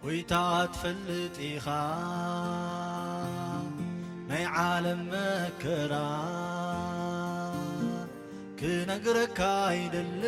ويتات فلتيخا ناي عالم مكرا كنقرك عيدلن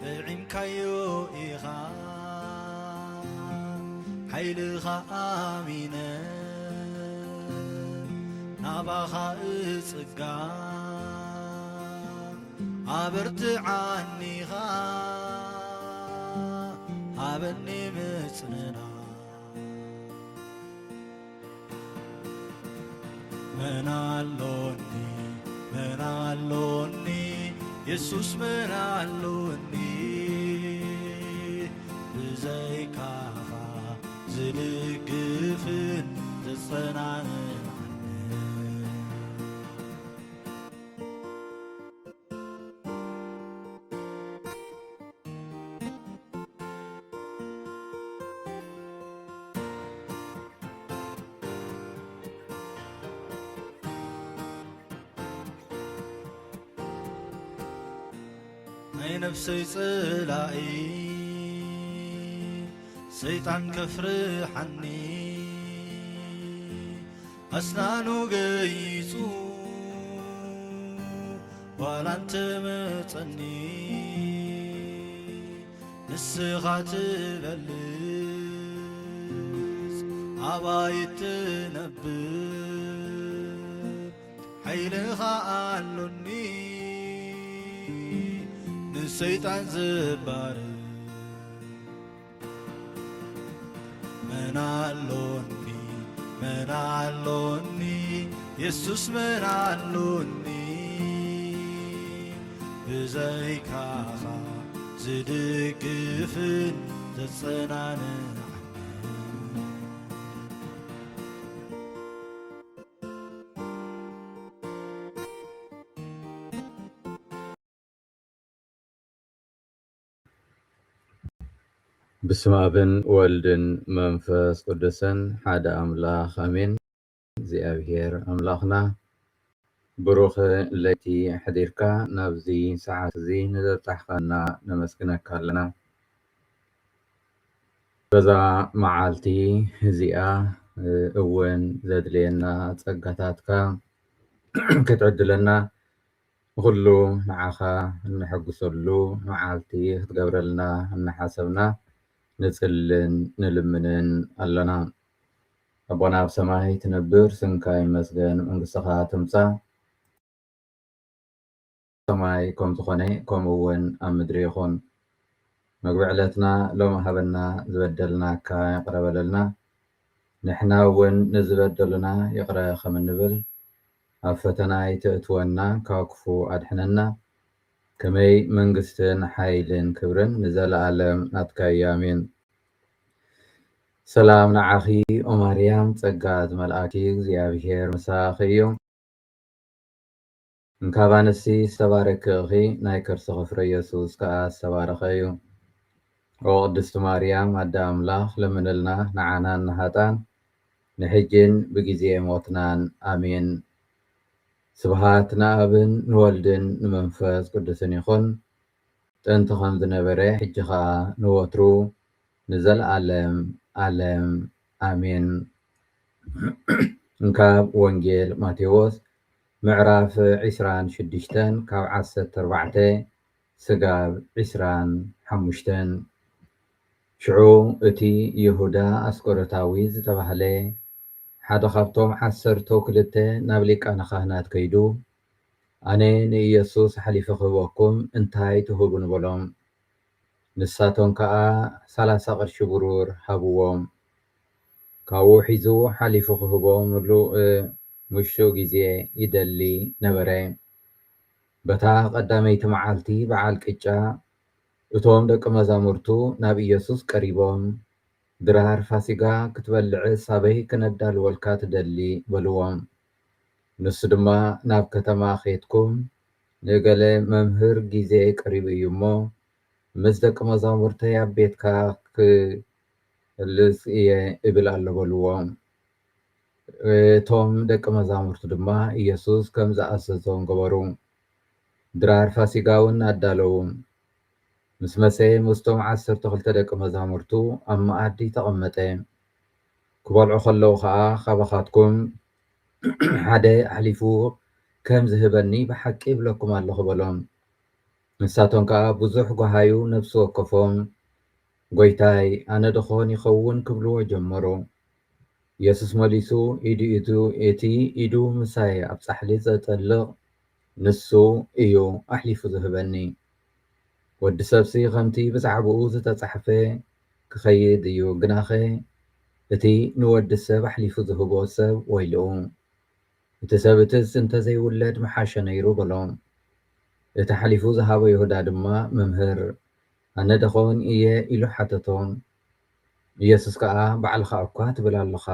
بعين كايو إيخا حيلخا آمينة ناباخا إسقا عبرت عنيخا عبني مصننا منالوني يسوس منالوني بزيكافا زلقفن تصنعن أي نفسي صلائي سيطان كفرحني أسنانو قيسو ولا انت متني نسخات بلس عبايت نبب حيلها قالوني الشيطان زبار منالوني يسوس منالوني بزيكاخا زدقفن تتصنعن بسم أبن والدن منفس قدسن حدا أملاخ أمين زي أبهير أملاخنا بروخ التي حديركا نبزي ساعات زي نتحقنا نمسكنك لنا بذا معالتي زيئة أون زدلينا تسقطاتكا كتعد لنا كله نعاخا نحقسلو معالتي تقبر لنا نحاسبنا نتسلن نلمنن ألنا أبونا بسماهي تنبر سنكاي مسجن انقصخا تمسا سماي كوم تخوني كوم وين أمدريخون مقبعلتنا لو مهبنا زبدلنا كاي يقرب لنا نحنا وين نزبدلنا يقرأ خمن نبل أفتنا يتأتونا كاكفو أدحننا كمي منقستن حايلن كبرن نزل عالم نتكايامين سلام نعخي ومريم تسقات ملائكي زيابير مساخيو انكابانسي سبارك اخي نايكر سغفر يسوس كاس سبارخيو وقدست مريم عدا أملاخ لمنلنا نعانا نهاتان نحجن بجزي موتنان آمين سبحاتنا أبن نولدن نمنفس قدسن يخون تنتخن ذنبري حجخا نوترو نزل عالم آمين نكاب وانجيل ماتيوس معراف عسران شدشتن كاب عسة تربعتي سقاب عسران حمشتن شعو اتي يهودا أسكورتاويز تبهلي حدا خبتم حسرتو كلته نابليك أنا خاهنات كيدو أنا نيسوس حليف خبوكم انتاي تهبون بلوم نساتون كا 30 قرش برور هبوهم كاو حيزو حليف خبوهم لو مشو جزي يدلي نبرين بتا قداميت معالتي بعالك إجا اتوم دك مزامرتو ناب يسوس قريبهم درار فاسيقا كتبلع سابي كندال والكات دلي بلوهم نسدما ناب كتما خيتكم نقل ممهر جزي قريب يمو مزدك مزامرتي بيتكا اللس إبل على بلوهم توم دك مزامرتو دما يسوس كم زأسسون قبرون درار فاسيقاون أدالوهم ምስ መሰ ምስቶም 12 ደቂ መዛሙርቱ ኣብ መኣዲ ተቐመጠ። ክበልዑ ከለዉ ከዓ ካባኻትኩም ሓደ ኣሕሊፉ ከም ዝህበኒ ብሓቂ ይብለኩም ኣለኹ በሎም። ንሳቶም ከዓ ብዙሕ ጓሃዩ ነብሲ ወከፎም ጎይታይ ኣነ ድኾን ይኸውን ክብልዎ ጀመሩ። ኢየሱስ መሊሱ እቲ ኢዱ ምሳይ ኣብ ጻሕሊ ዘጠልቕ ንሱ እዩ ኣሕሊፉ ዝህበኒ። ወዲ ሰብሲ ከምቲ ብዛዕባኡ ዝተጻሕፈ ክኸይድ እዩ፣ ግናኸ እቲ ንወዲ ሰብ ኣሕሊፉ ዝህቦ ሰብ ወይልኡ። እቲ ሰብ እትስ እንተዘይውለድ መሓሸ ነይሩ በሎም። እቲ ሓሊፉ ዝሃቦ ይሁዳ ድማ መምህር ኣነ ደኾን እየ ኢሉ ሓተቶም። ኢየሱስ ከዓ ባዕልኻ እኳ ትብል ኣለኻ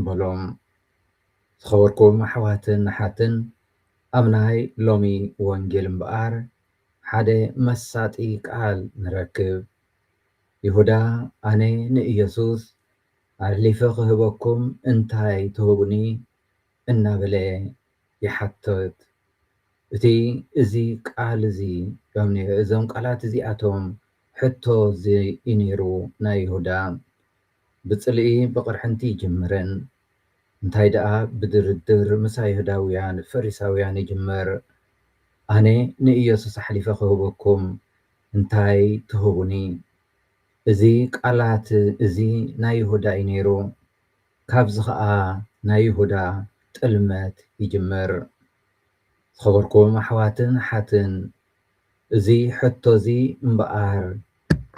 በሎም። ዝኸበርኩም ኣሕዋትን ኣሓትን ኣብ ናይ ሎሚ ወንጌል እምበኣር ሓደ መሳጢ ቃል ንረክብ። ይሁዳ ኣነ ንኢየሱስ ኣሕሊፈ ክህበኩም እንታይ ትህቡኒ እናበለ ይሓትት። እዚ ቃል እዚ እዞም ቃላት እዚኣቶም ሕቶ እዚ እዩ ነይሩ ናይ ይሁዳ። ብጽልኢ ብቕርሕንቲ ይጅምርን እንታይ ደኣ ብድርድር ምስ አይሁዳውያን ፈሪሳውያን ይጅምር። ኣነ ንኢየሱስ ኣሕሊፈ ክህበኩም እንታይ ትህቡኒ? እዚ ቃላት እዚ ናይ ይሁዳ እዩ ነይሩ። ካብዚ ከዓ ናይ ይሁዳ ጥልመት ይጅምር። ዝኸበርኩም ኣሕዋትን ኣሓትን እዚ ሕቶ እዚ እምበኣር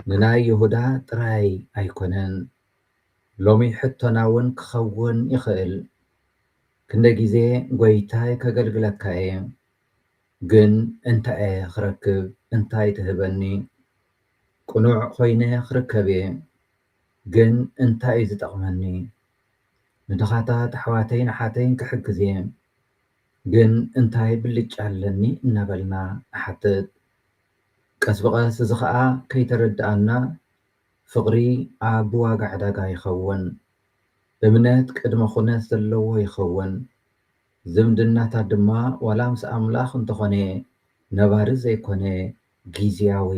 ንናይ ይሁዳ ጥራይ ኣይኮነን፣ ሎሚ ሕቶና እውን ክኸውን ይኽእል። ክንደይ ግዜ ጎይታይ ከገልግለካ እየ፣ ግን እንታይ ክረክብ እንታይ ትህበኒ? ቁኑዕ ኮይነ ክርከብ እየ፣ ግን እንታይ እዩ ዝጠቕመኒ? ንድኻታት ኣሕዋተይን ኣሓተይን ክሕግዝ እየ፣ ግን እንታይ ብልጫ ኣለኒ እናበልና ንሓትት። ቀስ ብቐስ እዚ ከዓ ከይተረድኣና ፍቕሪ ኣብ ብዋጋ ዕዳጋ ይኸውን፣ እምነት ቅድመ ኩነት ዘለዎ ይኸውን፣ ዝምድናታት ድማ ዋላ ምስ ኣምላኽ እንተኾነ ነባሪ ዘይኮነ ጊዜያዊ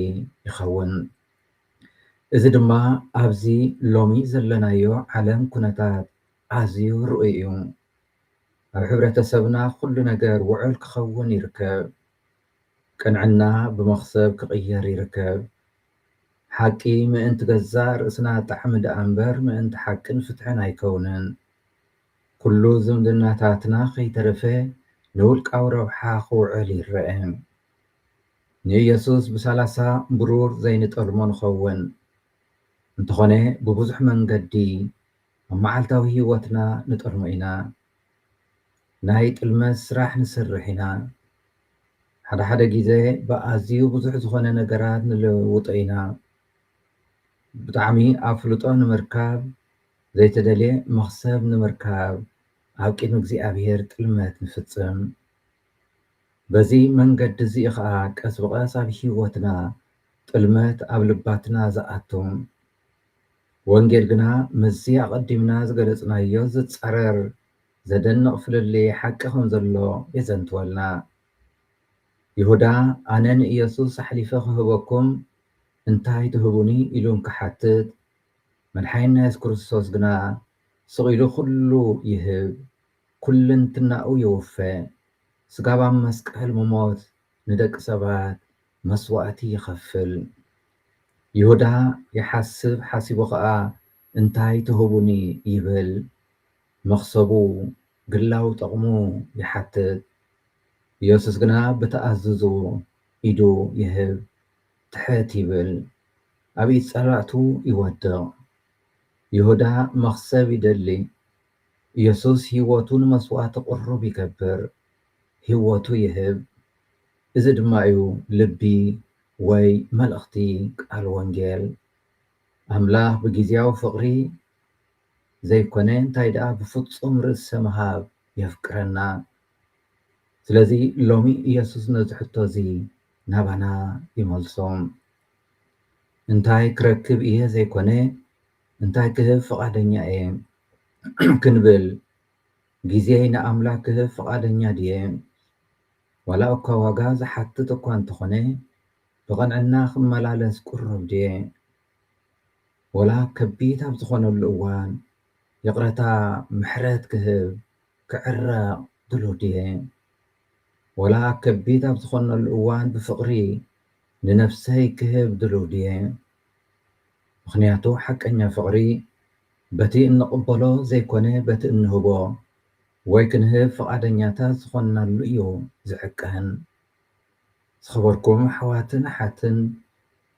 ይኸውን። እዚ ድማ ኣብዚ ሎሚ ዘለናዮ ዓለም ኩነታት ኣዝዩ ርኡይ እዩ። ኣብ ሕብረተሰብና ኩሉ ነገር ውዕል ክኸውን ይርከብ። ቅንዕና ብመኽሰብ ክቕየር ይርከብ። ሓቂ ምእንቲ ገዛእ ርእስና ጣዕሚ ደኣ እምበር ምእንቲ ሓቅን ፍትሕን ኣይከውንን። ኩሉ ዝምድናታትና ከይተረፈ ንውልቃዊ ረብሓ ክውዕል ይርአ። ንኢየሱስ ብ30 ብሩር ዘይንጠልሞ ንኸውን እንተኾነ ብብዙሕ መንገዲ ኣብ መዓልታዊ ህይወትና ንጠልሞ ኢና። ናይ ጥልመት ስራሕ ንሰርሕ ኢና። ሓደ ግዜ ብኣዝዩ ብዙሕ ዝኾነ ነገራት ንለውጦ ኢና። ብጣዕሚ ኣፍልጦ ንምርካብ ዘይተደልየ መኽሰብ ንምርካብ ኣብ ቅድሚ እግዚኣብሔር ጥልመት ንፍጽም። በዚ መንገዲ እዚ ከዓ ቀስ ብቐስ ኣብ ህይወትና ጥልመት ኣብ ልባትና ዝኣቱም። ወንጌል ግና ምዚ ኣቐዲምና ዝገለጽናዮ ዝፀረር ዘደንቕ ፍልልይ ሓቂ ከም ዘሎ የዘንትወልና። ይሁዳ ኣነ ንኢየሱስ ኣሕሊፈ ክህበኩም እንታይ ትህቡኒ ኢሉ ክሓትት፣ መድሓኒና የሱስ ክርስቶስ ግና ስቂሉ ኩሉ ይህብ፣ ኩልንትናኡ ይውፈእ፣ ስጋብ ኣብ መስቀል ምሞት ንደቂ ሰባት መስዋእቲ ይኸፍል። ይሁዳ ይሓስብ ሓሲቡ ከዓ እንታይ ትህቡኒ ይብል። መኽሰቡ ግላዊ ጠቕሙ ይሓትት። ኢየሱስ ግና ብተኣዝዙ ኢዱ ይህብ፣ ትሕት ይብል፣ ኣብ ኢድ ጸላእቱ ይወድቕ። ይሁዳ መኽሰብ ይደሊ፣ ኢየሱስ ህይወቱ ንመስዋእቲ ቁሩብ ይገብር፣ ህይወቱ ይህብ። እዚ ድማ እዩ ልቢ ወይ መልእኽቲ ቃል ወንጌል። ኣምላኽ ብግዝያዊ ፍቕሪ ዘይኮነ እንታይ ደኣ ብፍጹም ርእሰ ምሃብ የፍቅረና። ስለዚ ሎሚ ኢየሱስ ነዚ ሕቶ እዚ ናባና ይመልሶም። እንታይ ክረክብ እየ ዘይኮነ እንታይ ክህብ ፈቓደኛ እየ ክንብል፣ ግዜይ ንኣምላክ ክህብ ፈቓደኛ ድየ? ዋላ እኳ ዋጋ ዝሓትት እኳ እንተኾነ ብቐንዕና ክመላለስ ቁርብ ድየ ወላ ከቢድ ኣብ ዝኾነሉ እዋን የቕረታ ምሕረት ክህብ ክዕረቕ ድሉው ድየ ወላ ከቢድ ኣብ ዝኾነሉ እዋን ብፍቕሪ ንነፍሰይ ክህብ ድሉው ድየ ምኽንያቱ ሓቀኛ ፍቕሪ በቲ እንቕበሎ ዘይኮነ በቲ እንህቦ ወይ ክንህብ ፈቓደኛታት ዝኾንናሉ እዩ ዝዕቀን ዝኸበርኩም ኣሕዋትን ኣሓትን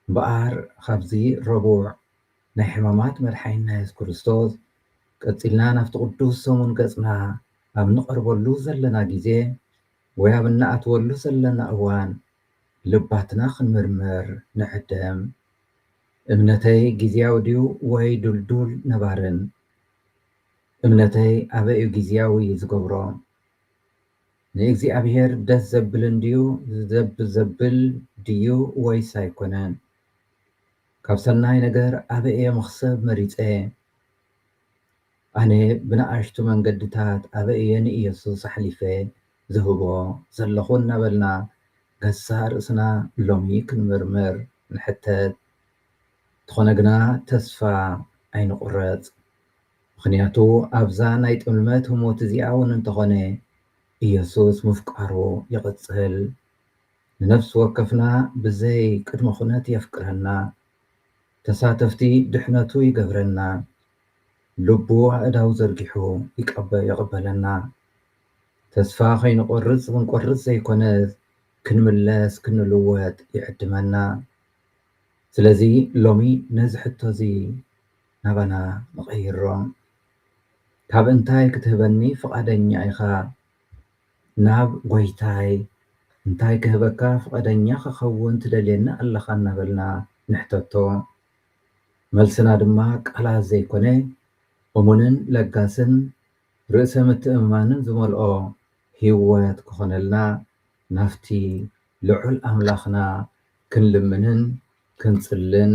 እምበኣር ካብዚ ረቡዕ ናይ ሕማማት መድሓኒትና ኢየሱስ ክርስቶስ ቀፂልና ናብቲ ቅዱስ ሰሙን ገጽና ኣብ ንቐርበሉ ዘለና ግዜ ወይ ኣብ እናኣትወሉ ዘለና እዋን ልባትና ክንምርምር ንዕደም እምነተይ ግዝያዊ ድዩ ወይ ዱልዱል ነባርን እምነተይ ኣበይ እዩ ግዝያዊ ዝገብሮ ንእግዚኣብሔር ደስ ዘብልን ድዩ ዘብል ድዩ ወይስ ኣይኮነን ካብ ሰናይ ነገር ኣበይ እየ መኽሰብ መሪፀ ኣነ ብንኣሽቱ መንገድታት ኣበይ እየ ንኢየሱስ ኣሕሊፈ ዝህቦ ዘለኹ እናበልና ገሳ ርእስና ሎሚ ክንምርምር ንሕተት ትኾነ ግና ተስፋ ኣይንቑረፅ ምኽንያቱ ኣብዛ ናይ ጥምልመት ህሞት እዚኣ እውን እንተኾነ ኢየሱስ ምፍቃሩ ይቕፅል ንነፍሲ ወከፍና ብዘይ ቅድመ ኩነት የፍቅረና ተሳተፍቲ ድሕነቱ ይገብረና ልቡ ኣእዳው ዘርጊሑ ይቕበለና ተስፋ ከይንቆርፅ ክንቆርፅ ዘይኮነስ ክንምለስ ክንልወጥ ይዕድመና ስለዚ ሎሚ ነዚ ሕቶ እዚ ናባና ንቐይሮ ካብ እንታይ ክትህበኒ ፈቓደኛ ኢኻ ናብ ጎይታይ እንታይ ክህበካ ፈቓደኛ ክኸውን ትደልየና ኣለኻ እናበልና ንሕተቶ መልስና ድማ ቃላት ዘይኮነ እሙንን ለጋስን ርእሰ ምትእምማንን ዝመልኦ ህይወት ክኾነልና ናፍቲ ልዑል ኣምላኽና ክንልምንን ክንጽልን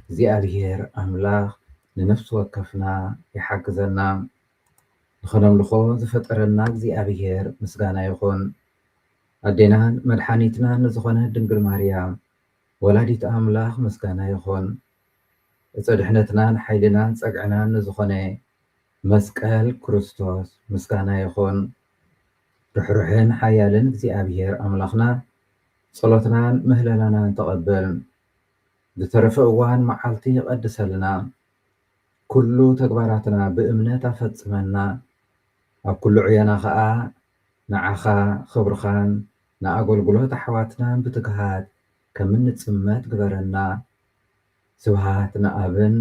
እግዚኣብሔር ኣምላኽ ንነፍሲ ወከፍና ይሓግዘና ንኸነምልኾ ዝፈጠረና እግዚኣብሔር ምስጋና ይኹን ኣዴናን መድሓኒትናን ዝኾነ ድንግል ማርያም ወላዲት ኣምላኽ ምስጋና ይኹን እፀድሕነትናን ሓይልናን ፀግዕናን ዝኾነ መስቀል ክርስቶስ ምስጋና ይኹን ርሕሩሕን ሓያልን እግዚኣብሔር ኣምላኽና ጸሎትናን ምህለላናን ተቐበል ዝተረፈ እዋን መዓልቲ ይቐድሰልና ኩሉ ተግባራትና ብእምነት ኣፈጽመና ኣብ ኩሉ ዕዮና ከዓ ንዓኻ ክብርኻን ንኣገልግሎት ኣሕዋትናን ብትግሃት ከም እንጽመት ግበረና ስብሃት ንኣብን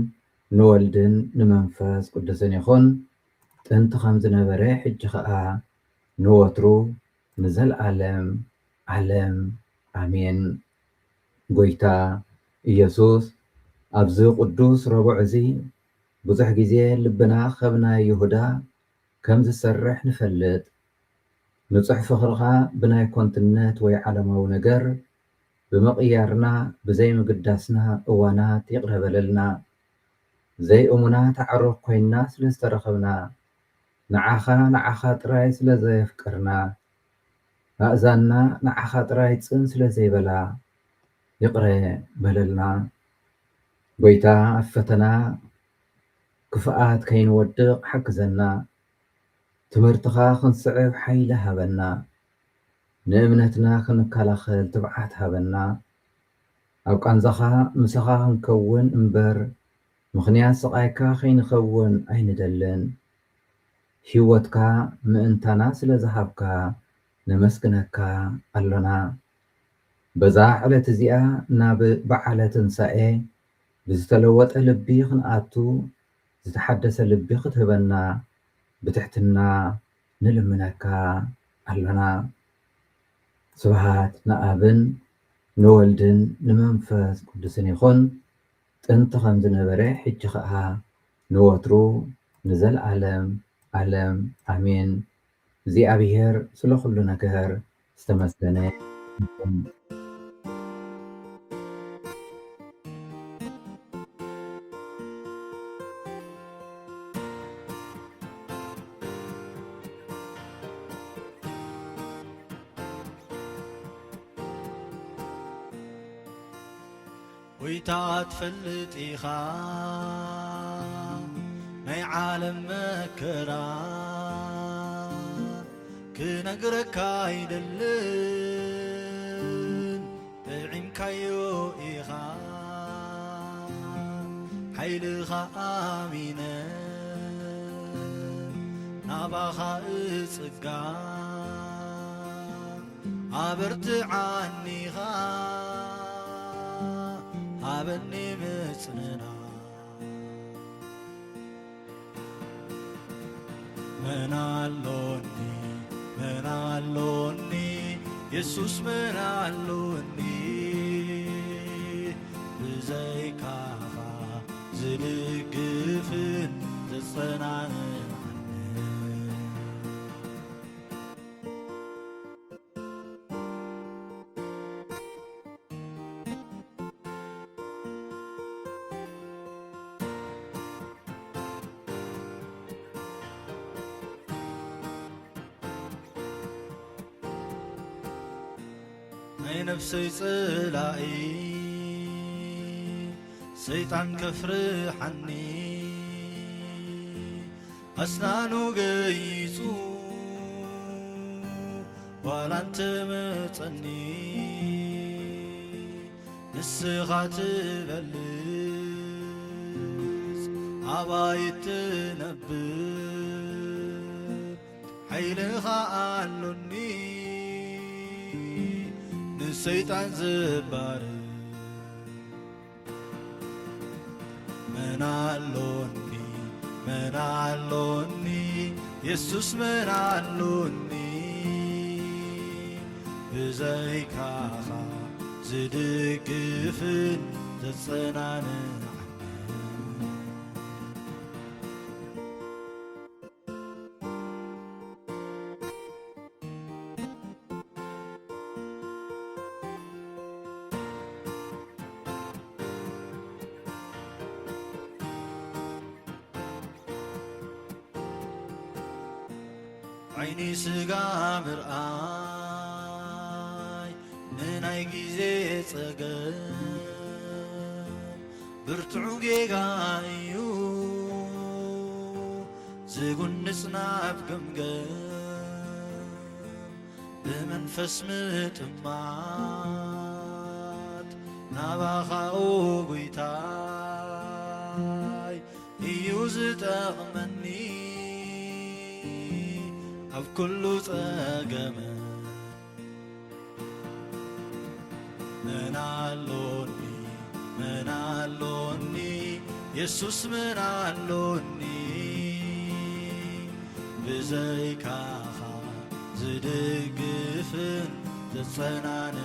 ንወልድን ንመንፈስ ቅዱስን ይኹን ጥንቲ ከም ዝነበረ ሕጂ ከዓ ንወትሩ ንዘለዓለም ዓለም ኣሜን ጎይታ ኢየሱስ ኣብዚ ቅዱስ ረቡዕ እዚ ብዙሕ ግዜ ልብና ከም ናይ ይሁዳ ከም ዝሰርሕ ንፈልጥ ንጹሕ ፍቕርኻ ብናይ ኮንትነት ወይ ዓለማዊ ነገር ብምቕያርና ብዘይምግዳስና እዋናት ይቕረበለልና ዘይእሙናት ኣዕሩኽ ኮይንና ስለ ዝተረኸብና ንዓኻ ጥራይ ስለ ዘየፍቅርና ኣእዛንና ንዓኻ ጥራይ ፅን ስለ ዘይበላ ይቕረ በለልና ጎይታ ኣብ ፈተና ክፍኣት ከይንወድቕ ሓግዘና ትምህርትኻ ክንስዕብ ሓይሊ ሃበና ንእምነትና ክንከላኸል ትብዓት ሃበና ኣብ ቃንዛኻ ምስኻ ክንከውን እምበር ምኽንያት ስቓይካ ከይንኸውን ኣይንደልን ህይወትካ ምእንታና ስለ ዝሃብካ ነመስግነካ ኣሎና በዛ ዕለት እዚኣ ናብ በዓለ ትንሳኤ ብዝተለወጠ ልቢ ክንኣቱ ዝተሓደሰ ልቢ ክትህበና ብትሕትና ንልምነካ ኣሎና ስብሃት ንኣብን ንወልድን ንመንፈስ ቅዱስን ይኹን ጥንቲ ከም ዝነበረ ሕጂ ከዓ ንወትሩ ንዘለዓለም ዓለም ኣሜን እግዚኣብሔር ስለ ኩሉ ነገር ዝተመስገነ ይሁን። ويتا تفلت إيخا ناي عالم مكرا كنقرك يدلن بعين كايو إيخا حيلخا آمينة ناباخا إسقا عبرت عنيخا عبني مصننا منالوني يسوس منالوني بزيكاخا زلقفن تتصنعن أي نفسي صلائي سيطان كفرحني أسنانو قيسو ولا انت متني نسخات بلس عبايت نبر حيلخا قالوني الشيطان زبار منالوني يسوس منالوني بزيكاخا زدقفن تتصنعن عيني سقا مرآي نناي جيزي تقام برتعو جيغايو زيقون نسناف قمقام بمنفس متمات ناباخا قويتاي يوزت أغمني أف كله تقامن منالوني يسوس منالوني بزيكاخا زدقفن تتصنعن